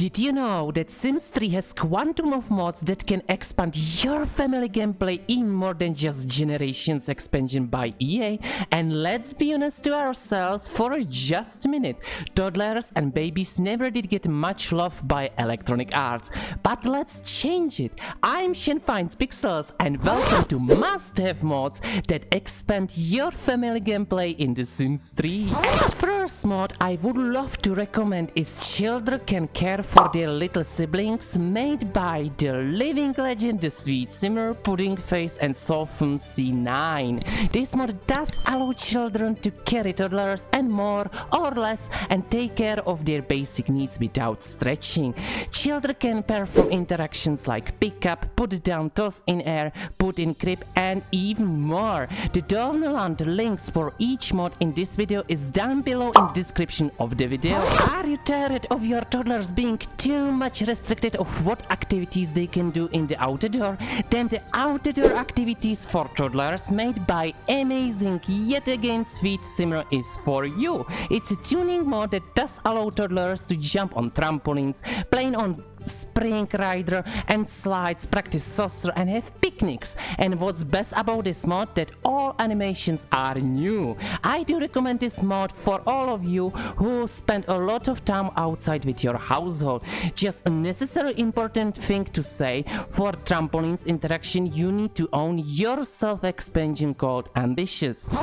Did you know that Sims 3 has quantum of mods that can expand your family gameplay in more than just Generations expansion by EA? And let's be honest to ourselves for just a minute, toddlers and babies never did get much love by Electronic Arts. But let's change it. I'm Shenfine's Pixels and welcome to must-have mods that expand your family gameplay in The Sims 3. As first mod I would love to recommend is Children Can Care for Their Little Siblings, made by the living legend The Sweet Simmer, Pudding Face and Soulfum C9. This mod does allow children to carry toddlers and more or less and take care of their basic needs without stretching. Children can perform interactions like pick up, put down, toss in air, put in crib and even more. The download links for each mod in this video is down below in the description of the video. Are you tired of your toddlers being too much restricted of what activities they can do in the outdoor? Then the outdoor activities for toddlers made by amazing yet again Sweet Simmer is for you. It's a tuning mod that does allow toddlers to jump on trampolines, playing on spring rider and slides, practice saucer and have picnics. And what's best about this mod that all animations are new. I do recommend this mod for all of you who spend a lot of time outside with your household. Just a necessary important thing to say, for trampolines interaction you need to own your self-expansion called Ambitious.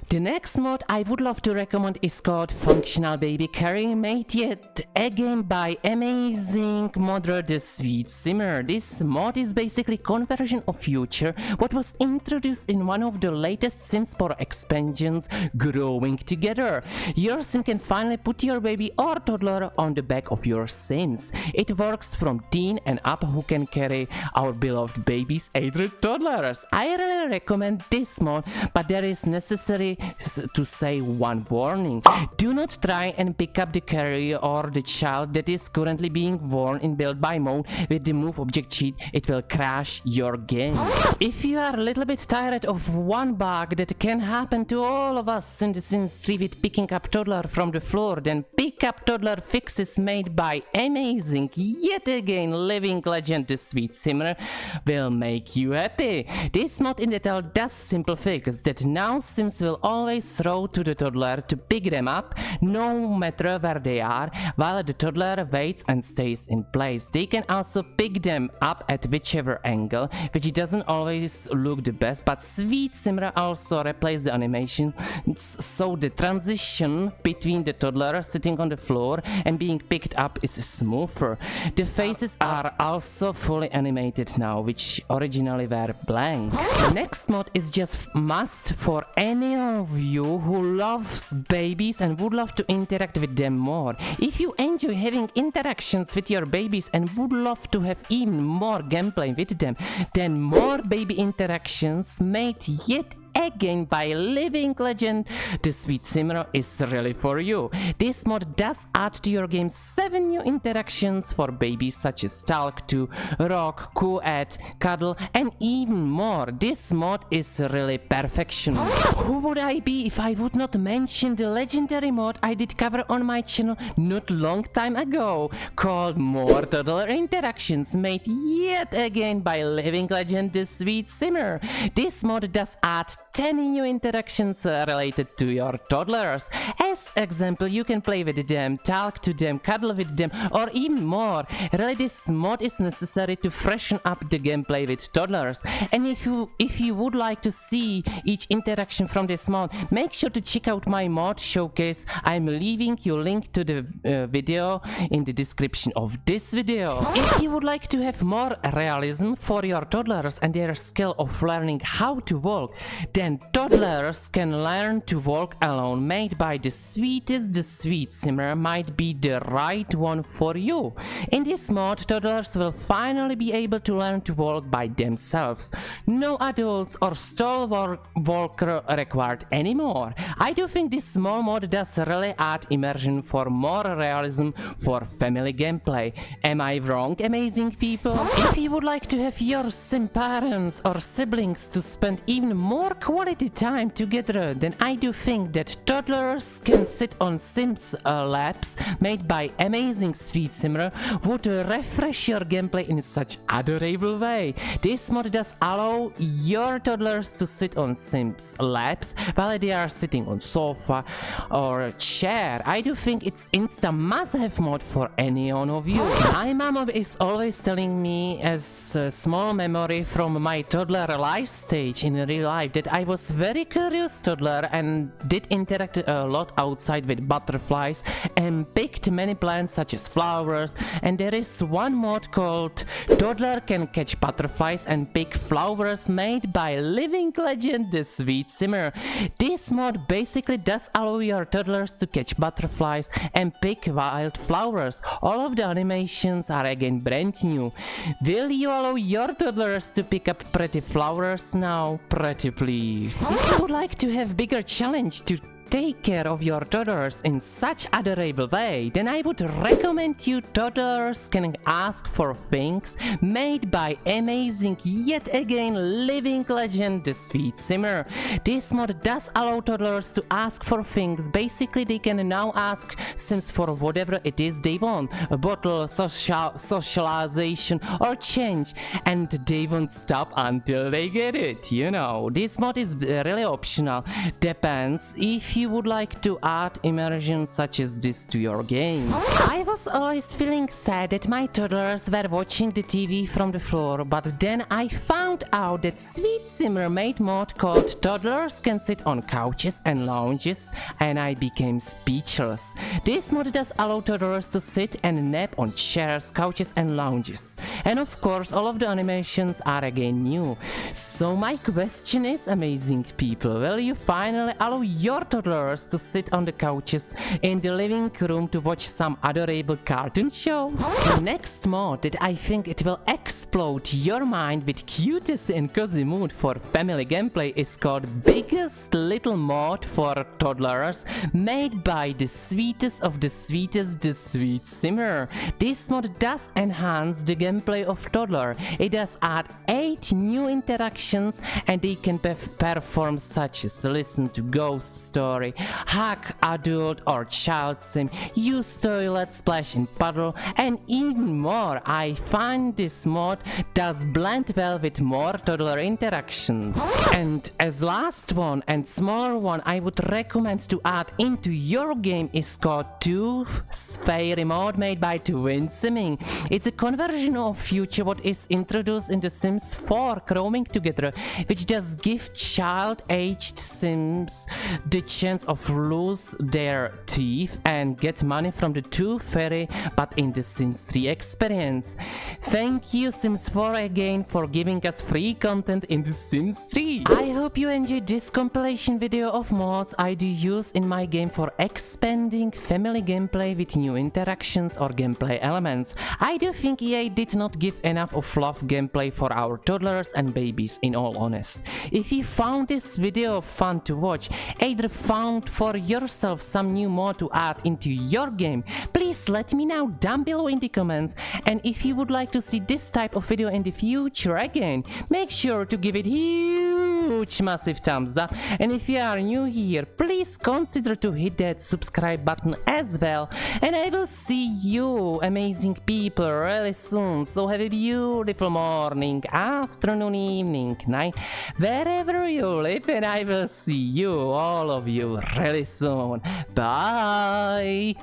The next mod I would love to recommend is called Functional Baby Carry, made yet again by amazing modder The Sweet Simmer. This mod is basically conversion of Future, what was introduced in one of the latest Sims 4 expansions, Growing Together. Your Sim can finally put your baby or toddler on the back of your Sims. It works from teen and up who can carry our beloved babies, 8 toddlers. I really recommend this mod, but there is necessary to say one warning. Do not try and pick up the carrier or the child that is currently being born in build by mode with the move object cheat. It will crash your game. If you are a little bit tired of one bug that can happen to all of us in The Sims 3 with picking up toddler from the floor, then pick up toddler fixes made by amazing yet again living legend The Sweet Simmer will make you happy. This mod in detail does simple fix that now Sims will always throw to the toddler to pick them up no matter where they are, while the toddler waits and stays in place. They can also pick them up at whichever angle, which doesn't always look the best, but Sweet Simmer also replaces the animation so the transition between the toddler sitting on the floor and being picked up is smoother. The faces are also fully animated now, which originally were blank. The next mod is just must for any of you who loves babies and would love to interact with them more. If you enjoy having interactions with your babies and would love to have even more gameplay with them, then more baby interactions made yet again by living legend The Sweet Simmer is really for you. This mod does add to your game 7 new interactions for babies such as talk to, rock, coo at, cuddle and even more. This mod is really perfection. Who would I be if I would not mention the legendary mod I did cover on my channel not long time ago, called More Toddler Interactions, made yet again by living legend The Sweet Simmer. This mod does add 10 new interactions related to your toddlers. As example, you can play with them, talk to them, cuddle with them, or even more. Really, this mod is necessary to freshen up the gameplay with toddlers. And if you would like to see each interaction from this mod, make sure to check out my mod showcase. I'm leaving you link to the video in the description of this video. If you would like to have more realism for your toddlers and their skill of learning how to walk, then Toddlers Can Learn to Walk Alone, made by the sweetest The Sweet Simmer, might be the right one for you. In this mod, toddlers will finally be able to learn to walk by themselves. No adults or stall walker required anymore. I do think this small mod does really add immersion for more realism for family gameplay. Am I wrong, amazing people? If you would like to have your sim parents or siblings to spend even more quality time together, then I do think that Toddlers Can can sit on Sims laps made by amazing Sweet Simmer would refresh your gameplay in such adorable way. This mod does allow your toddlers to sit on Sims laps while they are sitting on sofa or chair. I do think it's insta must-have mod for any one of you. My mom is always telling me as a small memory from my toddler life stage in real life that I was very curious toddler and did interact a lot outside with butterflies and picked many plants such as flowers, and there is one mod called Toddler Can Catch Butterflies and Pick Flowers made by living legend the Sweet Simmer. This mod basically does allow your toddlers to catch butterflies and pick wild flowers. All of the animations are again brand new. Will you allow your toddlers to pick up pretty flowers now? Pretty please. If you would like to have bigger challenge to take care of your toddlers in such adorable way, then I would recommend you Toddlers Can Ask for Things made by amazing yet again living legend the Sweet Simmer. This mod does allow toddlers to ask for things. Basically they can now ask Sims for whatever it is they want, a bottle, socialization or change, and they won't stop until they get it, you know. This mod is really optional, depends if you would like to add immersion such as this to your game. I was always feeling sad that my toddlers were watching the TV from the floor, but then I found out that Sweet Simmer made mod called Toddlers Can Sit on Couches and Lounges, and I became speechless. This mod does allow toddlers to sit and nap on chairs, couches and lounges. And of course all of the animations are again new. So my question is, amazing people, will you finally allow your toddlers to sit on the couches in the living room to watch some adorable cartoon shows? The next mod that I think it will explode your mind with cutest and cozy mood for family gameplay is called Biggest Little Mod for Toddlers, made by the sweetest of the sweetest, the Sweet Simmer. This mod does enhance the gameplay of Toddler. It does add 8 new interactions and they can perform such as listen to ghost story, hug adult or child sim, use toilet, splash and puddle, and even more. I find this mod does blend well with more toddler interactions. And as last one and smaller one I would recommend to add into your game is called Tooth Fairy mod made by Twin Simming. It's a conversion of future what is introduced in the Sims 4 Chroming Together, which does give child-aged Sims the chance of lose their teeth and get money from the Tooth Fairy, but in the Sims 3 experience. Thank you Sims 4 again for giving us free content in the Sims 3. I hope you enjoyed this compilation video of mods I do use in my game for expanding family gameplay with new interactions or gameplay elements. I do think EA did not give enough of love gameplay for our toddlers and babies, in all honest. If you found this video fun to watch, either found for yourself some new mod to add into your game, please let me know down below in the comments. And if you would like to see this type of video in the future again, make sure to give it huge massive thumbs up, and if you are new here, please consider to hit that subscribe button as well, and I will see you amazing people really soon. So have a beautiful morning, afternoon, evening, night, wherever you live, and I will see you, all of you, really soon. Bye.